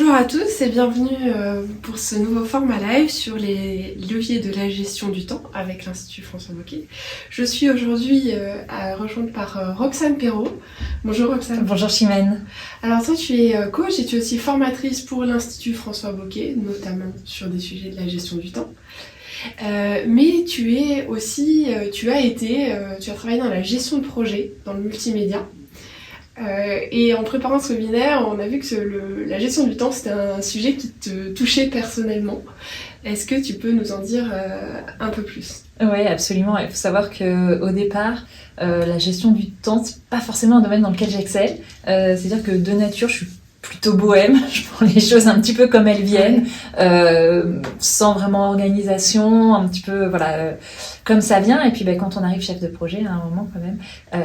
Bonjour à tous et bienvenue pour ce nouveau format live sur les leviers de la gestion du temps avec l'Institut François Bocquet. Je suis aujourd'hui rejointe par Roxane Perrault. Bonjour Roxane. Bonjour Chimène. Alors toi tu es coach et tu es aussi formatrice pour l'Institut François Bocquet, notamment sur des sujets de la gestion du temps. Mais tu es aussi, tu as travaillé dans la gestion de projet, dans le multimédia. Et en préparant ce webinaire, on a vu que la gestion du temps, c'était un sujet qui te touchait personnellement. Est-ce que tu peux nous en dire un peu plus ? Oui, absolument. Il faut savoir qu'au départ, la gestion du temps, c'est pas forcément un domaine dans lequel j'excelle. C'est-à-dire que de nature, je suis plutôt bohème, je prends les choses un petit peu comme elles viennent, sans vraiment organisation, un petit peu comme ça vient. Et puis quand on arrive chef de projet, à un moment quand même,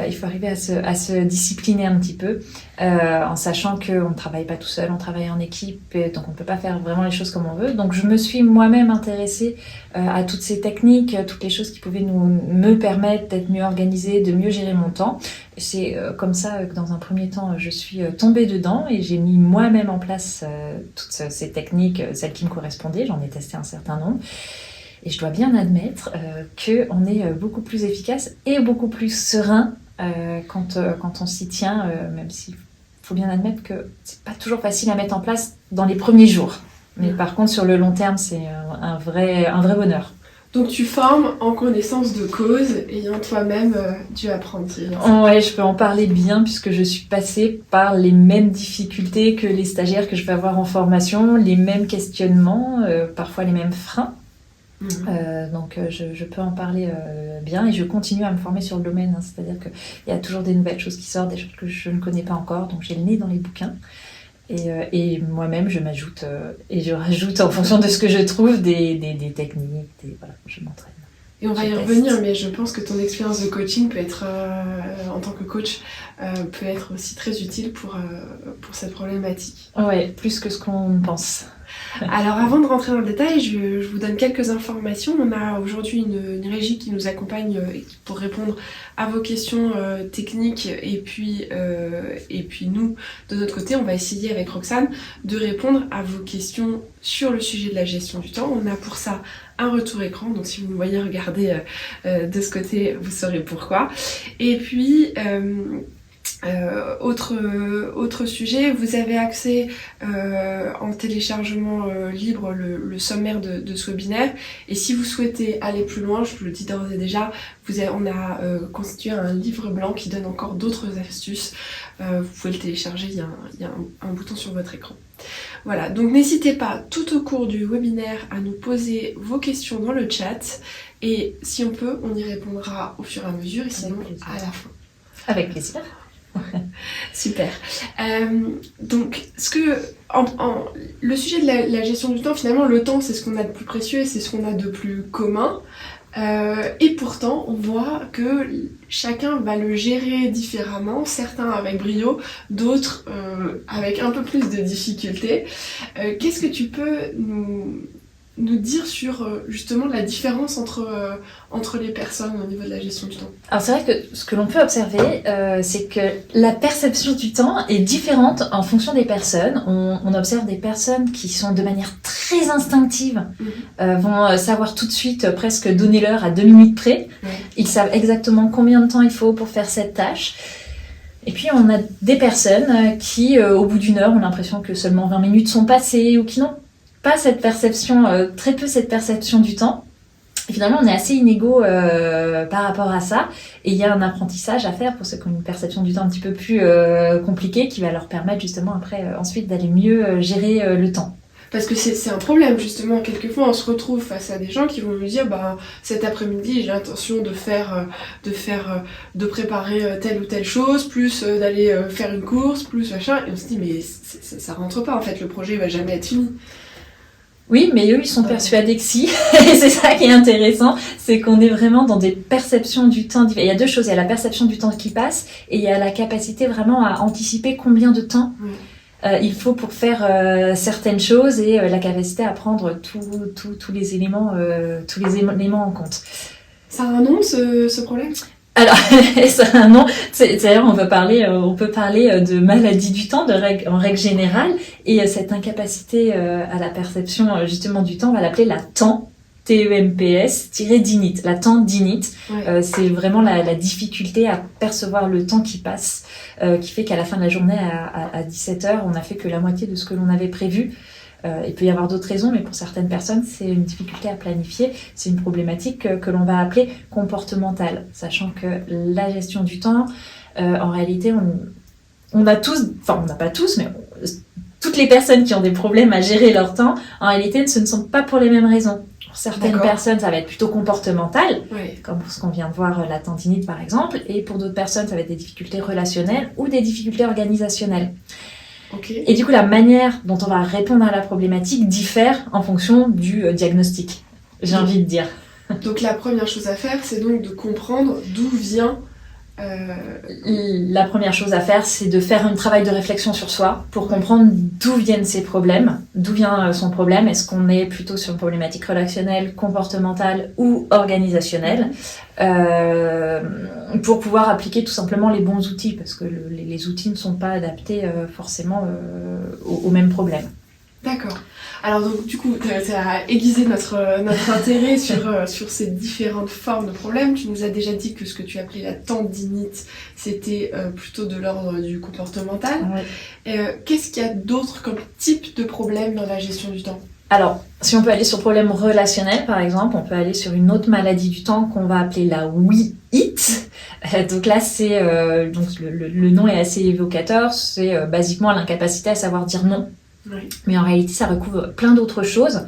il faut arriver à se discipliner un petit peu, en sachant qu'on ne travaille pas tout seul, on travaille en équipe, et donc on ne peut pas faire vraiment les choses comme on veut. Donc je me suis moi-même intéressée à toutes ces techniques, toutes les choses qui pouvaient me permettre d'être mieux organisée, de mieux gérer mon temps. C'est comme ça que dans un premier temps, je suis tombée dedans et j'ai mis moi-même en place toutes ces techniques, celles qui me correspondaient. J'en ai testé un certain nombre. Et je dois bien admettre qu'on est beaucoup plus efficace et beaucoup plus serein quand on s'y tient, même s'il faut bien admettre que c'est pas toujours facile à mettre en place dans les premiers jours. Mais par contre, sur le long terme, c'est un vrai bonheur. Donc tu formes en connaissance de cause, ayant toi-même dû apprendre. Ouais, je peux en parler bien puisque je suis passée par les mêmes difficultés que les stagiaires que je vais avoir en formation, les mêmes questionnements, parfois les mêmes freins. Donc je peux en parler bien et je continue à me former sur le domaine, hein. C'est-à-dire qu'il y a toujours des nouvelles choses qui sortent, des choses que je ne connais pas encore, donc j'ai le nez dans les bouquins. Et moi-même, je m'ajoute et je rajoute en fonction de ce que je trouve des techniques, je m'entraîne. Et on va y revenir, mais je pense que ton expérience de coaching peut être, en tant que coach, peut être aussi très utile pour cette problématique. Ouais, plus que ce qu'on pense. Alors avant de rentrer dans le détail, je vous donne quelques informations. On a aujourd'hui une régie qui nous accompagne pour répondre à vos questions techniques et puis nous, de notre côté, on va essayer avec Roxane de répondre à vos questions sur le sujet de la gestion du temps. On a pour ça un retour écran, donc si vous me voyez regarder de ce côté, vous saurez pourquoi. Et puis autre sujet, vous avez accès en téléchargement libre le sommaire de ce webinaire, et si vous souhaitez aller plus loin, je vous le dis d'ores et déjà, on a constitué un livre blanc qui donne encore d'autres astuces. Vous pouvez le télécharger, il y a un bouton sur votre écran. Voilà, donc n'hésitez pas tout au cours du webinaire à nous poser vos questions dans le chat, et si on peut, on y répondra au fur et à mesure, et sinon à la fin. Avec plaisir. Super. Donc, le sujet de la gestion du temps, finalement, le temps, c'est ce qu'on a de plus précieux et c'est ce qu'on a de plus commun. Et pourtant, on voit que chacun va le gérer différemment, certains avec brio, d'autres avec un peu plus de difficultés. Qu'est-ce que tu peux nous dire sur justement la différence entre les personnes au niveau de la gestion du temps? Alors c'est vrai que ce que l'on peut observer, c'est que la perception du temps est différente en fonction des personnes. On observe des personnes qui sont de manière très instinctive, vont savoir tout de suite presque donner l'heure à 2 minutes près. Ils savent exactement combien de temps il faut pour faire cette tâche. Et puis on a des personnes qui, au bout d'une heure, ont l'impression que seulement 20 minutes sont passées ou qui n'ont pas cette perception, très peu cette perception du temps. Et finalement, on est assez inégaux par rapport à ça. Et il y a un apprentissage à faire pour ceux qui ont une perception du temps un petit peu plus compliquée, qui va leur permettre justement après, ensuite, d'aller mieux gérer le temps. Parce que c'est un problème, justement. Quelquefois, on se retrouve face à des gens qui vont nous dire cet après-midi, j'ai l'intention de préparer telle ou telle chose, plus d'aller faire une course, plus machin. Et on se dit, mais ça rentre pas, en fait, le projet va jamais être fini. Oui, mais eux, ils sont persuadés que si. Et c'est ça qui est intéressant, c'est qu'on est vraiment dans des perceptions du temps. Il y a deux choses, il y a la perception du temps qui passe et il y a la capacité vraiment à anticiper combien de temps il faut pour faire certaines choses et la capacité à prendre tous les éléments en compte. Ça a un nom, ce problème ? Alors, ça a un nom. D'ailleurs, on peut parler de maladie du temps en règle générale. Et cette incapacité à la perception justement du temps, on va l'appeler la TEMPS-dinite. La tendinite, Ouais. c'est vraiment la difficulté à percevoir le temps qui passe, qui fait qu'à la fin de la journée, à 17h, on n'a fait que la moitié de ce que l'on avait prévu. Il peut y avoir d'autres raisons, mais pour certaines personnes, c'est une difficulté à planifier. C'est une problématique que l'on va appeler comportementale, sachant que la gestion du temps, en réalité, on a tous, enfin on n'a pas tous, mais toutes les personnes qui ont des problèmes à gérer leur temps, en réalité, ce ne sont pas pour les mêmes raisons. Pour certaines D'accord. personnes, ça va être plutôt comportemental, Ouais. comme ce qu'on vient de voir, la tendinite par exemple, et pour d'autres personnes, ça va être des difficultés relationnelles ou des difficultés organisationnelles. Ok. Et du coup, la manière dont on va répondre à la problématique diffère en fonction du diagnostic, j'ai envie de dire. Donc la première chose à faire, c'est donc de comprendre d'où vient... La première chose à faire, c'est de faire un travail de réflexion sur soi pour comprendre d'où viennent ses problèmes, d'où vient son problème. Est-ce qu'on est plutôt sur une problématique relationnelle, comportementale ou organisationnelle, pour pouvoir appliquer tout simplement les bons outils, parce que les outils ne sont pas adaptés forcément aux mêmes problèmes. D'accord. Alors donc du coup, ça a aiguisé notre intérêt sur ces différentes formes de problèmes. Tu nous as déjà dit que ce que tu appelais la tendinite, c'était plutôt de l'ordre du comportemental. Oui. Qu'est-ce qu'il y a d'autre comme type de problème dans la gestion du temps ? Alors, si on peut aller sur problème relationnel, par exemple, on peut aller sur une autre maladie du temps qu'on va appeler la WE-IT. Donc là, c'est donc le nom est assez évocateur. C'est basiquement l'incapacité à savoir dire non. Oui. Mais en réalité, ça recouvre plein d'autres choses.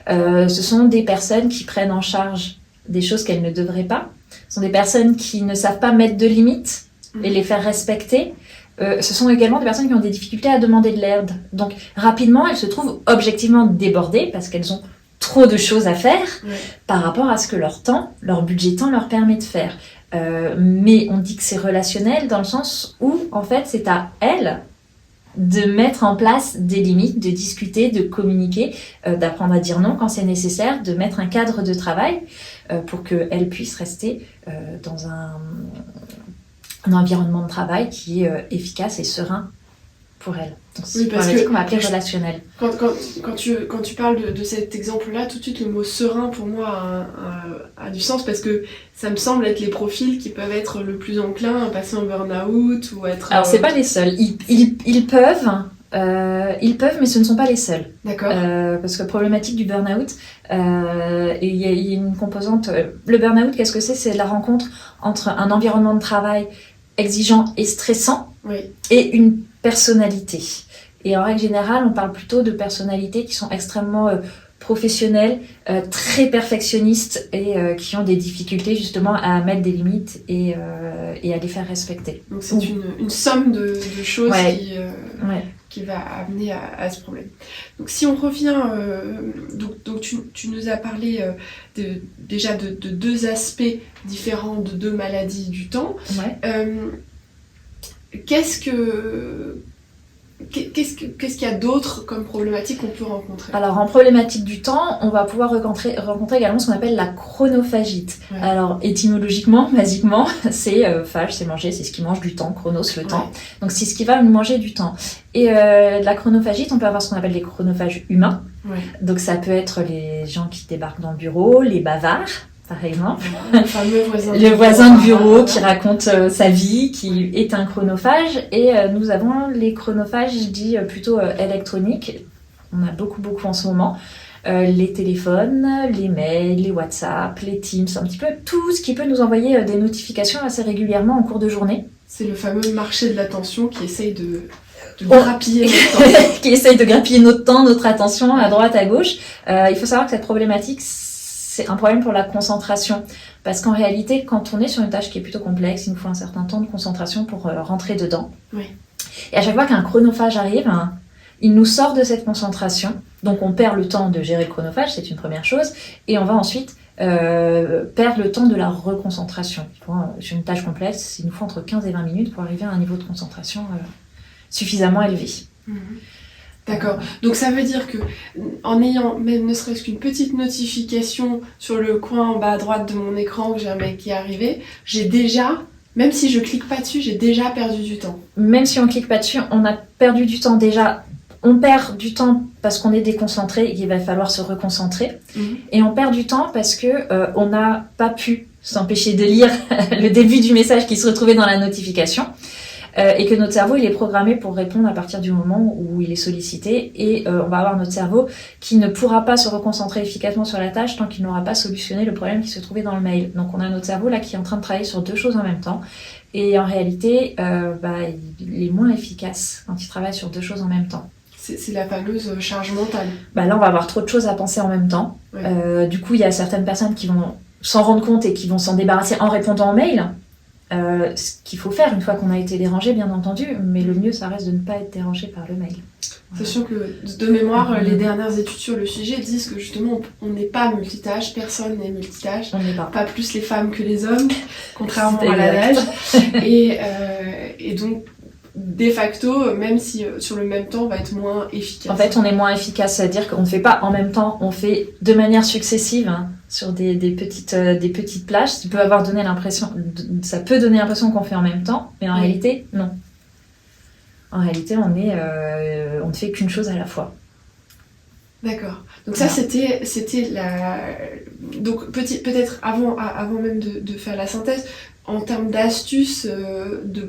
Ce sont des personnes qui prennent en charge des choses qu'elles ne devraient pas. Ce sont des personnes qui ne savent pas mettre de limites et les faire respecter. Ce sont également des personnes qui ont des difficultés à demander de l'aide. Donc, rapidement, elles se trouvent objectivement débordées parce qu'elles ont trop de choses à faire par rapport à ce que leur temps, leur budget temps leur permet de faire. Mais on dit que c'est relationnel dans le sens où, en fait, c'est à elles de mettre en place des limites, de discuter, de communiquer, d'apprendre à dire non quand c'est nécessaire, de mettre un cadre de travail pour qu'elles puissent rester dans un environnement de travail qui est efficace et serein pour elles. Donc c'est une problématique qu'on va appeler relationnelle. Quand tu parles de cet exemple-là, tout de suite le mot serein pour moi a du sens parce que ça me semble être les profils qui peuvent être le plus enclins à passer en burn-out ou être... Alors c'est pas les seuls. Ils peuvent, mais ce ne sont pas les seuls. D'accord. Parce que problématique du burn-out, il y a une composante... le burn-out, qu'est-ce que c'est ? C'est la rencontre entre un environnement de travail exigeant et stressant et une personnalité. Et en règle générale, on parle plutôt de personnalités qui sont extrêmement professionnelles, très perfectionnistes et qui ont des difficultés justement à mettre des limites et à les faire respecter. Donc c'est une somme de choses qui va amener à ce problème. Donc si on revient, donc tu nous as parlé déjà de deux aspects différents de deux maladies du temps. Qu'est-ce qu'il y a d'autre comme problématique qu'on peut rencontrer ? Alors, en problématique du temps, on va pouvoir rencontrer également ce qu'on appelle la chronophagite. Alors, étymologiquement, basiquement, c'est phage, c'est manger, c'est ce qui mange du temps, chronos, le temps. Donc, c'est ce qui va nous manger du temps. Et la chronophagite, on peut avoir ce qu'on appelle les chronophages humains. Donc, ça peut être les gens qui débarquent dans le bureau, les bavards, par exemple. Le voisin de bureau qui raconte sa vie, qui est un chronophage. Et nous avons les chronophages, je dis plutôt électroniques. On a beaucoup en ce moment. Les téléphones, les mails, les WhatsApp, les Teams, un petit peu tout ce qui peut nous envoyer des notifications assez régulièrement en cours de journée. C'est le fameux marché de l'attention qui essaye de grappiller notre temps. Qui essaye de grappiller notre temps, notre attention à droite, à gauche. Il faut savoir que cette problématique, c'est un problème pour la concentration. Parce qu'en réalité, quand on est sur une tâche qui est plutôt complexe, il nous faut un certain temps de concentration pour rentrer dedans. Et à chaque fois qu'un chronophage arrive, il nous sort de cette concentration. Donc on perd le temps de gérer le chronophage, c'est une première chose. Et on va ensuite perdre le temps de la reconcentration. Sur une tâche complexe, il nous faut entre 15 et 20 minutes pour arriver à un niveau de concentration suffisamment élevé. D'accord. Donc ça veut dire que en ayant même ne serait-ce qu'une petite notification sur le coin en bas à droite de mon écran que j'ai un mail qui est arrivé, j'ai déjà, même si je clique pas dessus, j'ai déjà perdu du temps. Même si on clique pas dessus, on a perdu du temps déjà. On perd du temps parce qu'on est déconcentré et qu'il va falloir se reconcentrer. Et on perd du temps parce que on n'a pas pu s'empêcher de lire le début du message qui se retrouvait dans la notification. Et que notre cerveau il est programmé pour répondre à partir du moment où il est sollicité et on va avoir notre cerveau qui ne pourra pas se reconcentrer efficacement sur la tâche tant qu'il n'aura pas solutionné le problème qui se trouvait dans le mail. Donc on a notre cerveau là qui est en train de travailler sur deux choses en même temps et en réalité il est moins efficace quand il travaille sur deux choses en même temps. C'est la fameuse charge mentale. Là on va avoir trop de choses à penser en même temps. Ouais. Du coup il y a certaines personnes qui vont s'en rendre compte et qui vont s'en débarrasser en répondant aux mails. Ce qu'il faut faire une fois qu'on a été dérangé, bien entendu, mais le mieux, ça reste de ne pas être dérangé par le mail. Voilà. Sachant que, de mémoire, les dernières études sur le sujet disent que justement, on n'est pas multitâche, personne n'est multitâche. On n'est pas. Pas plus les femmes que les hommes, contrairement à l'adage. Et donc, de facto, même si sur le même temps, on va être moins efficace. En fait, on est moins efficace, c'est-à-dire qu'on ne fait pas en même temps, on fait de manière successive sur des petites plages. Ça peut donner l'impression qu'on fait en même temps, mais en réalité, non. En réalité, on ne fait qu'une chose à la fois. D'accord. Donc ça, c'était la... Donc peut-être avant même de faire la synthèse, en termes d'astuces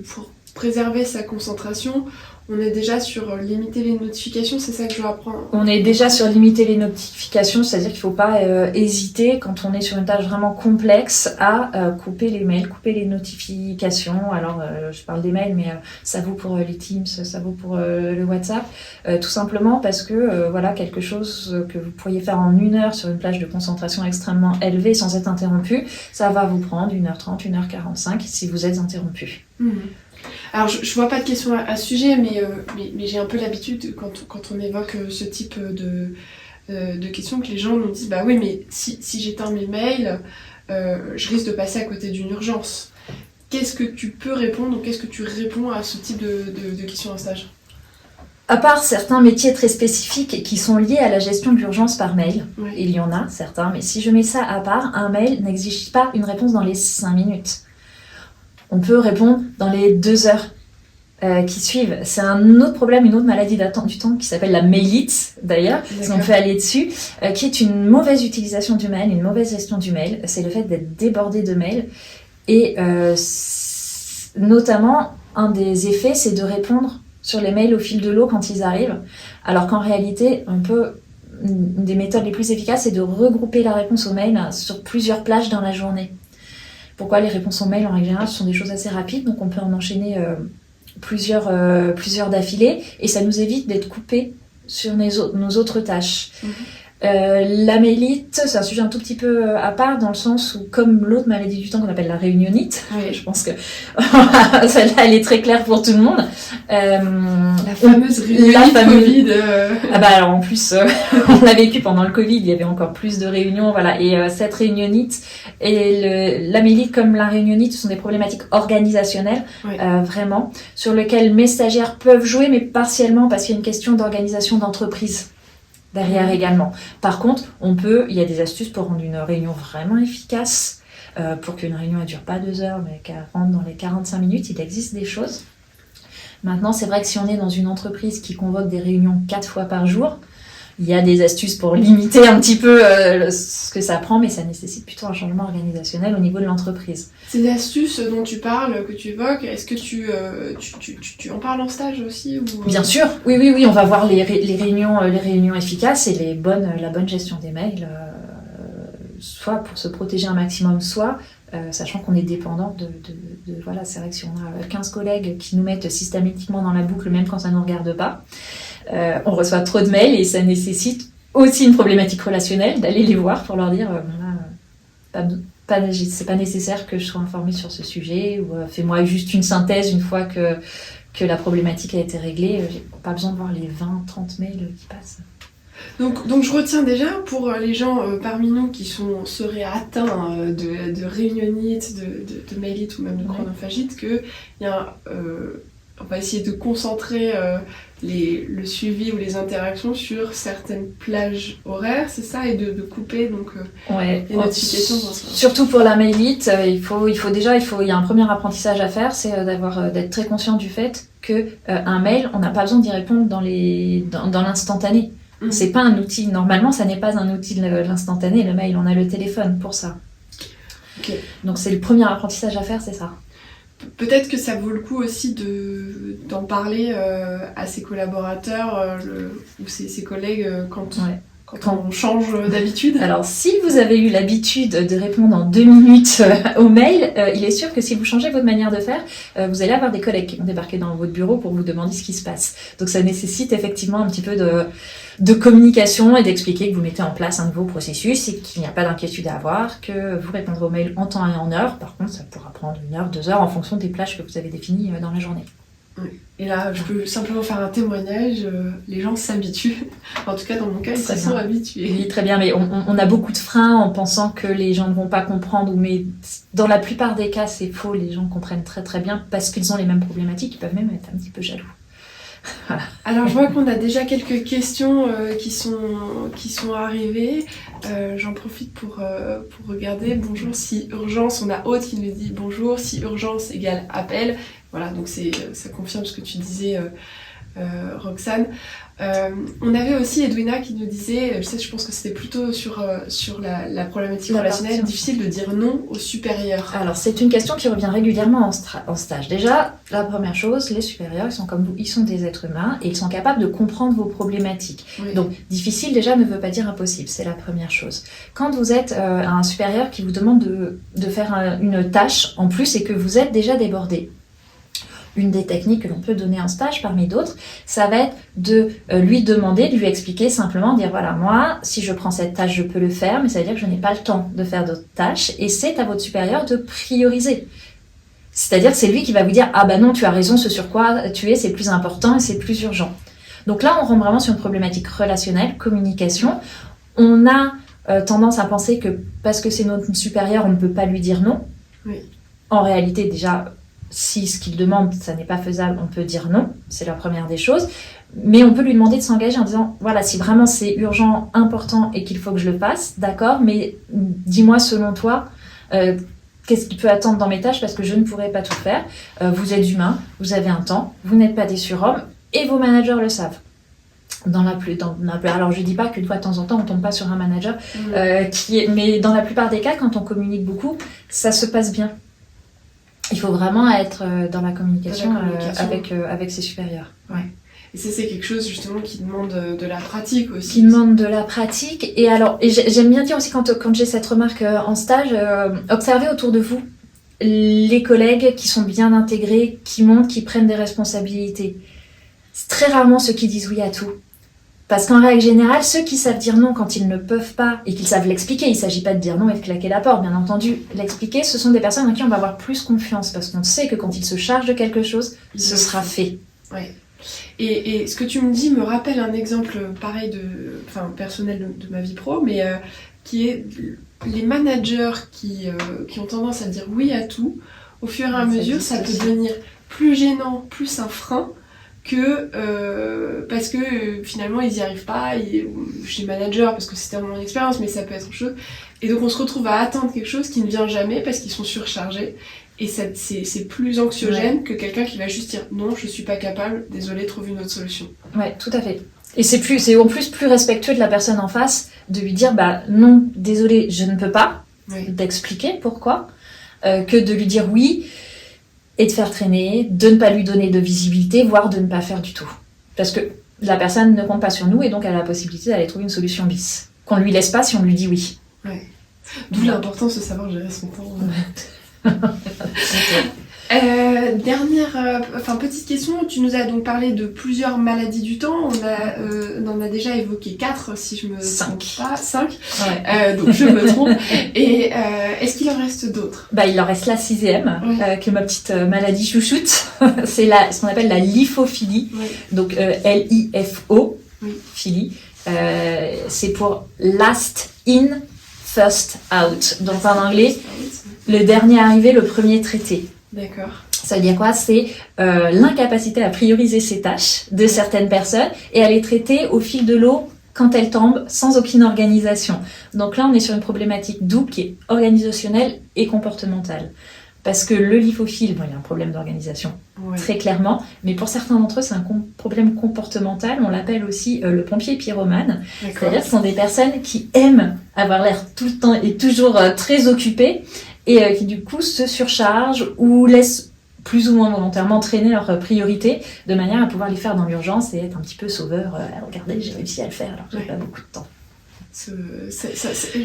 pour préserver sa concentration, on est déjà sur limiter les notifications, c'est ça que je dois apprendre. On est déjà sur limiter les notifications, c'est-à-dire qu'il ne faut pas hésiter quand on est sur une tâche vraiment complexe à couper les mails, couper les notifications. Alors je parle des mails, mais ça vaut pour les Teams, ça vaut pour le WhatsApp, tout simplement parce que quelque chose que vous pourriez faire en 1 heure sur une plage de concentration extrêmement élevée sans être interrompu, ça va vous prendre 1h30, 1h45 si vous êtes interrompu. Alors, je vois pas de questions à ce sujet, mais j'ai un peu l'habitude, quand on évoque ce type de questions, que les gens nous disent « Bah oui, mais si j'éteins mes mails, je risque de passer à côté d'une urgence. » Qu'est-ce que tu peux répondre ou qu'est-ce que tu réponds à ce type de questions en stage ? À part certains métiers très spécifiques qui sont liés à la gestion de l'urgence par mail, il y en a certains, mais si je mets ça à part, un mail n'exige pas une réponse dans les 5 minutes. On peut répondre dans les 2 heures qui suivent. C'est un autre problème, une autre maladie du temps qui s'appelle la mailite, d'ailleurs, si on peut aller dessus, qui est une mauvaise utilisation du mail, une mauvaise gestion du mail. C'est le fait d'être débordé de mails. Et notamment, un des effets, c'est de répondre sur les mails au fil de l'eau quand ils arrivent. Alors qu'en réalité, une des méthodes les plus efficaces, c'est de regrouper la réponse aux mails sur plusieurs plages dans la journée. Pourquoi les réponses aux mails, en règle générale, ce sont des choses assez rapides, donc on peut en enchaîner plusieurs d'affilée, et ça nous évite d'être coupés sur nos autres tâches. La mailite, c'est un sujet un tout petit peu à part, dans le sens où, comme l'autre maladie du temps qu'on appelle la réunionite, je pense que celle-là, elle est très claire pour tout le monde. La fameuse réunionite Covid. Alors en plus, on l'a vécu pendant le Covid, il y avait encore plus de réunions, voilà. Et cette réunionite et la mailite comme la réunionite, ce sont des problématiques organisationnelles, vraiment, sur lesquelles mes stagiaires peuvent jouer, mais partiellement parce qu'il y a une question d'organisation d'entreprise derrière également. Par contre, il y a des astuces pour rendre une réunion vraiment efficace, pour qu'une réunion ne dure pas 2 heures, mais qu'elle rentre dans les 45 minutes, il existe des choses. Maintenant, c'est vrai que si on est dans une entreprise qui convoque des réunions 4 fois par jour, il y a des astuces pour limiter un petit peu ce que ça prend, mais ça nécessite plutôt un changement organisationnel au niveau de l'entreprise. Ces astuces dont tu parles, que tu évoques, est-ce que tu en parles en stage aussi ou... Bien sûr, oui, on va voir les réunions efficaces et la bonne gestion des mails, soit pour se protéger un maximum, soit sachant qu'on est dépendant voilà, c'est vrai que si on a 15 collègues qui nous mettent systématiquement dans la boucle, même quand ça ne nous regarde pas, on reçoit trop de mails et ça nécessite aussi une problématique relationnelle d'aller les voir pour leur dire c'est pas nécessaire que je sois informée sur ce sujet, ou fais-moi juste une synthèse une fois que la problématique a été réglée. J'ai pas besoin de voir les 20-30 mails qui passent. Donc je retiens déjà pour les gens parmi nous qui seraient atteints de réunionite, de mailite ou même de chronophagite, que on va essayer de concentrer le suivi ou les interactions sur certaines plages horaires, c'est ça, et de couper donc les notifications. Surtout pour la mailite, il y a un premier apprentissage à faire, c'est d'être très conscient du fait que un mail, on n'a pas besoin d'y répondre dans l'instantané. C'est pas un outil. Normalement, ça n'est pas un outil de l'instantané. Le mail, on a le téléphone pour ça. Okay. Donc c'est le premier apprentissage à faire, c'est ça. Peut-être que ça vaut le coup aussi d'en parler à ses collaborateurs ou ses collègues quand on change d'habitude. Alors, si vous avez eu l'habitude de répondre en 2 minutes au mail, il est sûr que si vous changez votre manière de faire, vous allez avoir des collègues qui vont débarquer dans votre bureau pour vous demander ce qui se passe. Donc, ça nécessite effectivement un petit peu de communication et d'expliquer que vous mettez en place un nouveau processus et qu'il n'y a pas d'inquiétude à avoir, que vous répondrez aux mails en temps et en heure. Par contre, ça pourra prendre 1 heure, 2 heures en fonction des plages que vous avez définies dans la journée. Oui. Et là, je peux simplement faire un témoignage, les gens s'habituent. En tout cas, dans mon cas, ils se sont habitués. Oui, très bien, mais on a beaucoup de freins en pensant que les gens ne vont pas comprendre, mais dans la plupart des cas, c'est faux, les gens comprennent très très bien parce qu'ils ont les mêmes problématiques, ils peuvent même être un petit peu jaloux. Voilà. Alors, je vois qu'on a déjà quelques questions qui sont arrivées. J'en profite pour regarder. Bonjour, si urgence, on a Aude qui nous dit bonjour, si urgence égale appel. Voilà, donc ça confirme ce que tu disais, Roxane. On avait aussi Edwina qui nous disait, je pense que c'était plutôt sur la problématique relationnelle, difficile de dire non aux supérieurs. Alors, c'est une question qui revient régulièrement en stage. Déjà, la première chose, les supérieurs, ils sont comme vous, ils sont des êtres humains et ils sont capables de comprendre vos problématiques. Oui. Donc, difficile déjà ne veut pas dire impossible, c'est la première chose. Quand vous êtes un supérieur qui vous demande de faire une tâche en plus et que vous êtes déjà débordé, une des techniques que l'on peut donner en stage parmi d'autres, ça va être de lui demander, de lui expliquer simplement, dire voilà, moi, si je prends cette tâche, je peux le faire, mais ça veut dire que je n'ai pas le temps de faire d'autres tâches et c'est à votre supérieur de prioriser. C'est-à-dire que c'est lui qui va vous dire ah bah non, tu as raison, ce sur quoi tu es, c'est plus important et c'est plus urgent. Donc là, on rentre vraiment sur une problématique relationnelle, communication. On a tendance à penser que parce que c'est notre supérieur, on ne peut pas lui dire non. Oui. En réalité, déjà, si ce qu'il demande, ça n'est pas faisable, on peut dire non, c'est la première des choses. Mais on peut lui demander de s'engager en disant, voilà, si vraiment c'est urgent, important et qu'il faut que je le fasse, d'accord, mais dis-moi selon toi, qu'est-ce qui peut attendre dans mes tâches parce que je ne pourrai pas tout faire. Vous êtes humain, vous avez un temps, vous n'êtes pas des surhommes et vos managers le savent. Alors je dis pas que de temps en temps on tombe pas sur un manager mais dans la plupart des cas, quand on communique beaucoup, ça se passe bien. Il faut vraiment être dans la communication, avec ses supérieurs. Ouais. Et ça, c'est quelque chose justement qui demande de la pratique aussi. Qui demande de la pratique. Et j'aime bien dire aussi quand j'ai cette remarque en stage, observez autour de vous les collègues qui sont bien intégrés, qui montent, qui prennent des responsabilités. C'est très rarement ceux qui disent oui à tout. Parce qu'en règle générale, ceux qui savent dire non quand ils ne peuvent pas et qu'ils savent l'expliquer, il ne s'agit pas de dire non et de claquer la porte, bien entendu, l'expliquer, ce sont des personnes en qui on va avoir plus confiance parce qu'on sait que quand ils se chargent de quelque chose, ce sera fait. Ouais. Et ce que tu me dis me rappelle un exemple pareil personnel de ma vie pro, mais qui est les managers qui ont tendance à dire oui à tout, au fur et à mesure, ça peut devenir plus gênant, plus un frein, parce que finalement ils n'y arrivent pas, chez manager, parce que c'était mon expérience, mais ça peut être autre chose. Et donc on se retrouve à attendre quelque chose qui ne vient jamais parce qu'ils sont surchargés. Et c'est plus anxiogène que quelqu'un qui va juste dire non, je suis pas capable, désolé, trouve une autre solution. Ouais, tout à fait. Et c'est en plus plus respectueux de la personne en face de lui dire bah non, désolé, je ne peux pas, d'expliquer pourquoi, que de lui dire oui et de faire traîner, de ne pas lui donner de visibilité, voire de ne pas faire du tout. Parce que la personne ne compte pas sur nous et donc elle a la possibilité d'aller trouver une solution bis. Qu'on ne lui laisse pas si on lui dit oui. Ouais. D'où l'importance de savoir gérer son temps. Petite question, tu nous as donc parlé de plusieurs maladies du temps, on en a déjà évoqué 4 si je me trompe pas, 5, donc je me trompe, et est-ce qu'il en reste d'autres? Il en reste la 6e, qui est ma petite maladie chouchoute, c'est ce qu'on appelle la lipophilie, donc L-I-F-O, philie, c'est pour last in, first out, donc en anglais, le dernier arrivé, le premier traité. D'accord. Ça veut dire quoi? C'est l'incapacité à prioriser ses tâches de certaines personnes et à les traiter au fil de l'eau quand elles tombent, sans aucune organisation. Donc là, on est sur une problématique double qui est organisationnelle et comportementale. Parce que le lithophile, bon, il y a un problème d'organisation, très clairement, mais pour certains d'entre eux, c'est un problème comportemental. On l'appelle aussi le pompier pyromane. C'est-à-dire que ce sont des personnes qui aiment avoir l'air tout le temps et toujours très occupées et qui du coup se surchargent ou laissent plus ou moins volontairement traîner leurs priorités de manière à pouvoir les faire dans l'urgence et être un petit peu sauveur. Regardez, j'ai réussi à le faire alors que j'ai pas beaucoup de temps.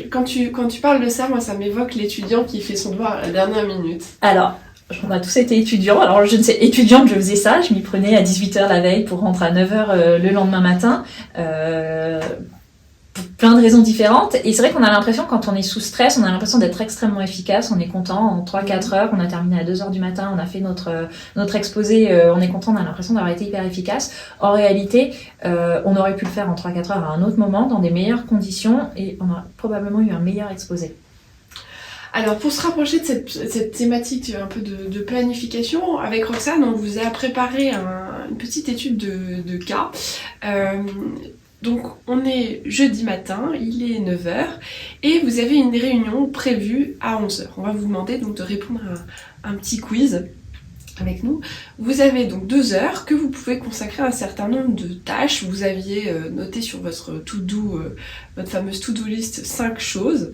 Quand tu parles de ça, moi, ça m'évoque l'étudiant qui fait son devoir à la dernière minute. Alors, on a tous été étudiants. Alors, je ne sais, étudiante, je faisais ça. Je m'y prenais à 18h la veille pour rentrer à 9h le lendemain matin. Pour plein de raisons différentes. Et c'est vrai qu'on a l'impression, quand on est sous stress, on a l'impression d'être extrêmement efficace. On est content. En 3-4 heures, on a terminé à 2h du matin, on a fait notre exposé, on est content, on a l'impression d'avoir été hyper efficace. En réalité, on aurait pu le faire en 3-4 heures à un autre moment, dans des meilleures conditions, et on aurait probablement eu un meilleur exposé. Alors, pour se rapprocher de cette thématique un peu de planification, avec Roxane, on vous a préparé une petite étude de cas. Donc, on est jeudi matin, il est 9h, et vous avez une réunion prévue à 11h. On va vous demander donc de répondre à un petit quiz avec nous. Vous avez donc 2 heures que vous pouvez consacrer à un certain nombre de tâches. Vous aviez noté sur votre to-do, votre fameuse to-do list, 5 choses.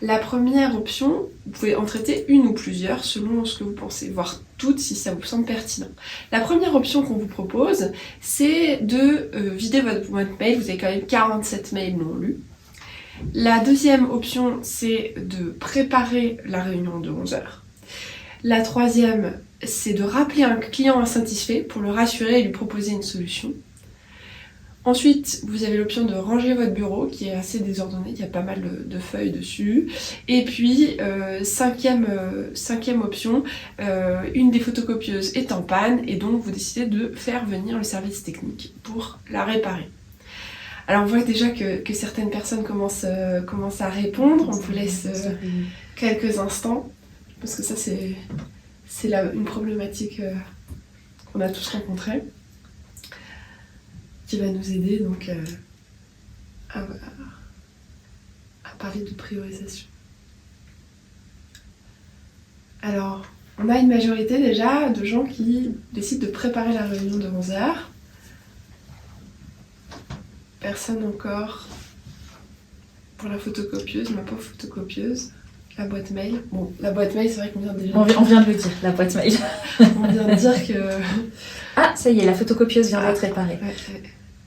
La première option, vous pouvez en traiter une ou plusieurs selon ce que vous pensez, voire toutes si ça vous semble pertinent. La première option qu'on vous propose, c'est de vider votre boîte mail. Vous avez quand même 47 mails non lus. La deuxième option, c'est de préparer la réunion de 11h. La troisième, c'est de rappeler un client insatisfait pour le rassurer et lui proposer une solution. Ensuite, vous avez l'option de ranger votre bureau qui est assez désordonné, il y a pas mal de feuilles dessus. Et puis, cinquième option, une des photocopieuses est en panne et donc vous décidez de faire venir le service technique pour la réparer. Alors on voit déjà que certaines personnes commencent à répondre, on vous laisse quelques instants, parce que ça c'est une problématique qu'on a tous rencontrée, qui va nous aider donc à parler de priorisation. Alors, on a une majorité déjà de gens qui décident de préparer la réunion de 11h. Personne encore pour la photocopieuse, ma pauvre photocopieuse. La boîte mail. Bon, la boîte mail, c'est vrai qu'on vient déjà... On vient de le dire, la boîte mail. On vient de dire que... Ah, ça y est, la photocopieuse vient d'être réparée. Ouais.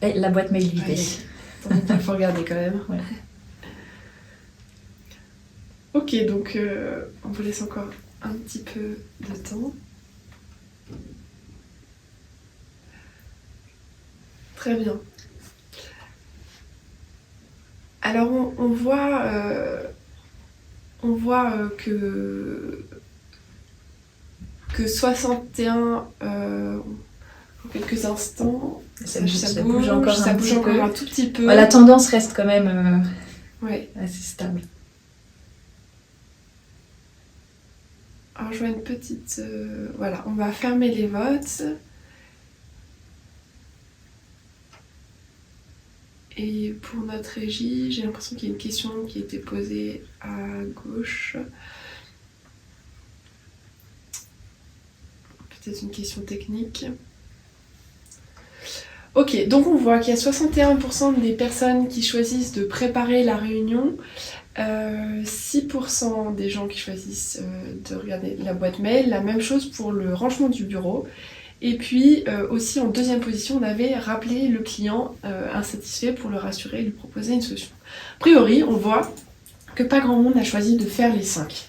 Et la boîte mail vidée. Il faut regarder quand même. Ouais. Ok, donc on vous laisse encore un petit peu de temps. Très bien. Alors on voit que 61 en quelques instants, ça bouge encore un tout petit peu. La tendance reste quand même assez stable. Alors je vois une petite... voilà, on va fermer les votes. Et pour notre régie, j'ai l'impression qu'il y a une question qui a été posée à gauche. Peut-être une question technique. Ok, donc on voit qu'il y a 61% des personnes qui choisissent de préparer la réunion, 6% des gens qui choisissent de regarder la boîte mail, la même chose pour le rangement du bureau. Et puis aussi en deuxième position, on avait rappelé le client insatisfait pour le rassurer et lui proposer une solution. A priori, on voit que pas grand monde a choisi de faire les 5.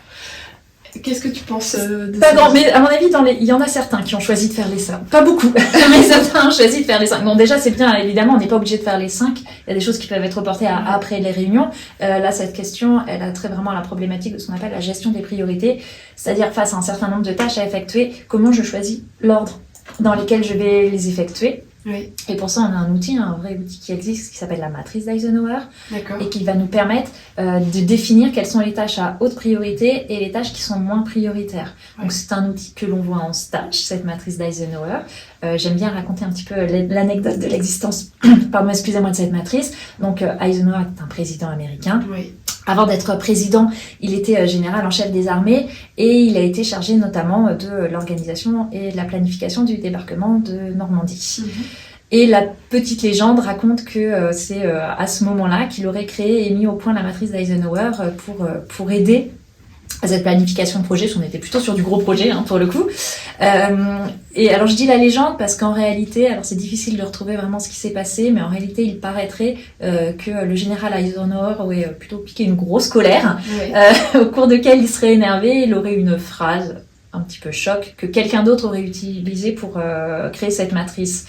Qu'est-ce que tu penses de ça? Pas grand, mais à mon avis, il y en a certains qui ont choisi de faire les 5. Pas beaucoup, mais certains ont choisi de faire les 5. Bon, déjà, c'est bien, évidemment, on n'est pas obligé de faire les 5. Il y a des choses qui peuvent être reportées à après les réunions. Là, cette question, elle a trait vraiment à la problématique de ce qu'on appelle la gestion des priorités. C'est-à-dire, face à un certain nombre de tâches à effectuer, comment je choisis l'ordre dans lesquels je vais les effectuer. Oui, Et pour ça, on a un outil, un vrai outil qui existe, qui s'appelle la matrice d'Eisenhower, d'accord. et qui va nous permettre de définir quelles sont les tâches à haute priorité et les tâches qui sont moins prioritaires. Ouais. Donc c'est un outil que l'on voit en stage, cette matrice d'Eisenhower. J'aime bien raconter un petit peu l'anecdote de l'existence, pardon, excusez-moi, de cette matrice. Donc Eisenhower est un président américain. Oui, Avant d'être président, il était général en chef des armées et il a été chargé notamment de l'organisation et de la planification du débarquement de Normandie. Et la petite légende raconte que c'est à ce moment-là qu'il aurait créé et mis au point la matrice d'Eisenhower pour aider à cette planification de projet, parce qu'on était plutôt sur du gros projet pour le coup. Et alors je dis la légende parce qu'en réalité, alors c'est difficile de retrouver vraiment ce qui s'est passé, mais en réalité il paraîtrait que le général Eisenhower aurait plutôt piqué une grosse colère, oui. au cours de laquelle il serait énervé, il aurait une phrase un petit peu choc que quelqu'un d'autre aurait utilisé pour créer cette matrice.